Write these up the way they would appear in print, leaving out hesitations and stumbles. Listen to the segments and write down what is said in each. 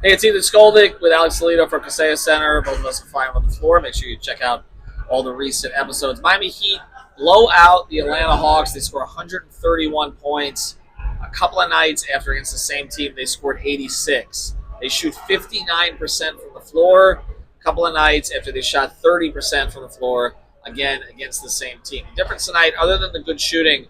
Hey, it's Ethan Skolnick with Alex Salido from Kaseya Center. Both of us are flying on the floor. Make sure you check out all the recent episodes. Miami Heat blow out the Atlanta Hawks. They score 131 points. A couple of nights after against the same team, they scored 86. They shoot 59% from the floor. A couple of nights after they shot 30% from the floor, again against the same team. The difference tonight, other than the good shooting,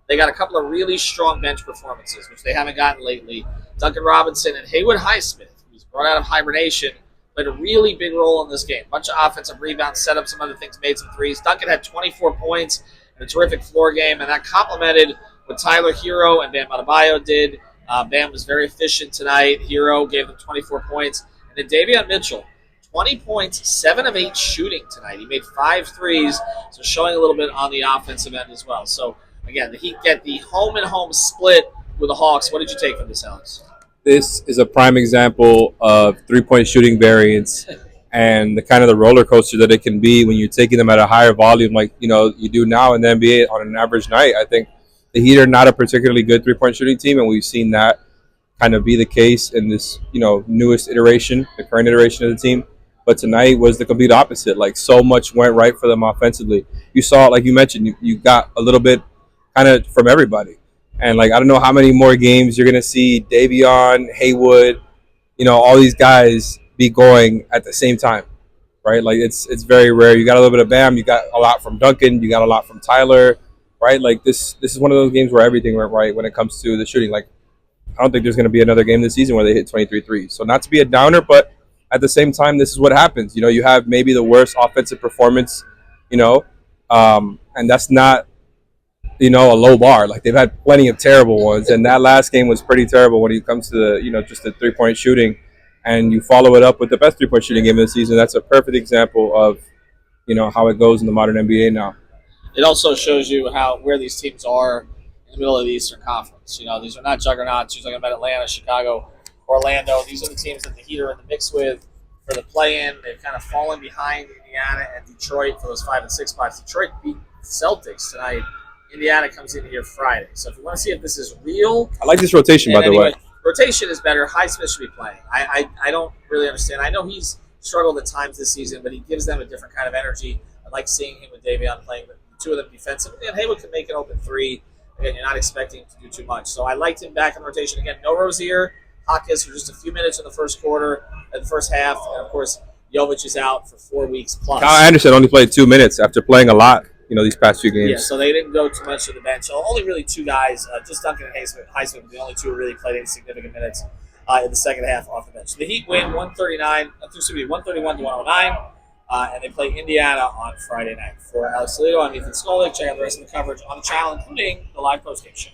they got a couple of really strong bench performances, which they haven't gotten lately. Duncan Robinson and Haywood Highsmith, who's brought out of hibernation, played a really big role in this game. Bunch of offensive rebounds, set up some other things, made some threes. Duncan had 24 points and a terrific floor game, and that complemented what Tyler Hero and Bam Adebayo did. Bam was very efficient tonight. Hero gave them 24 points. And then Davion Mitchell, 20 points, 7 of 8 shooting tonight. He made 5 threes, so showing a little bit on the offensive end as well. So, again, the Heat get the home-and-home split with the Hawks. What did you take from this, Alex? This is a prime example of three-point shooting variance and the kind of the roller coaster that it can be when you're taking them at a higher volume like, you do now in the NBA on an average night. I think the Heat are not a particularly good three-point shooting team, and we've seen that kind of be the case in this, newest iteration, the current iteration of the team. But tonight was the complete opposite. Like, so much went right for them offensively. You saw, like you mentioned, you got a little bit kind of from everybody. And, I don't know how many more games you're going to see Davion, Haywood, all these guys be going at the same time, right? Like, it's very rare. You got a little bit of Bam. You got a lot from Duncan. You got a lot from Tyler, right? Like, this is one of those games where everything went right when it comes to the shooting. Like, I don't think there's going to be another game this season where they hit 23 threes. So not to be a downer, but at the same time, this is what happens. You have maybe the worst offensive performance, and that's not, a low bar. Like, they've had plenty of terrible ones, and that last game was pretty terrible when it comes to the, just the three-point shooting, and you follow it up with the best three-point shooting game of the season. That's a perfect example of, how it goes in the modern NBA now. It also shows you where these teams are in the middle of the Eastern Conference. These are not juggernauts. You're talking about Atlanta, Chicago, Orlando. These are the teams that the Heat are in the mix with for the play-in. They've kind of fallen behind Indiana and Detroit for those 5 and 6 spots. Detroit beat the Celtics tonight. Indiana comes in here Friday. So if you want to see if this is real, I like this rotation, by the way. Rotation is better. Highsmith should be playing. I don't really understand. I know he's struggled at times this season, but he gives them a different kind of energy. I like seeing him with Davion playing, the two of them defensively. And Haywood can make an open three. Again, you're not expecting him to do too much. So I liked him back in the rotation. Again, no Rozier. Hawkins for just a few minutes in the first quarter, in the first half. And, of course, Jovic is out for 4 weeks plus. Kyle Anderson only played 2 minutes after playing a lot, these past few games. Yeah, so they didn't go too much to the bench. So only really 2 guys, just Duncan and Highsmith were the only 2 who really played any significant minutes in the second half off the bench. So the Heat win 131 to 109, and they play Indiana on Friday night. For Alex Salido, I'm Ethan Skolnick. Check out the rest of the coverage on the channel, including the live postgame show.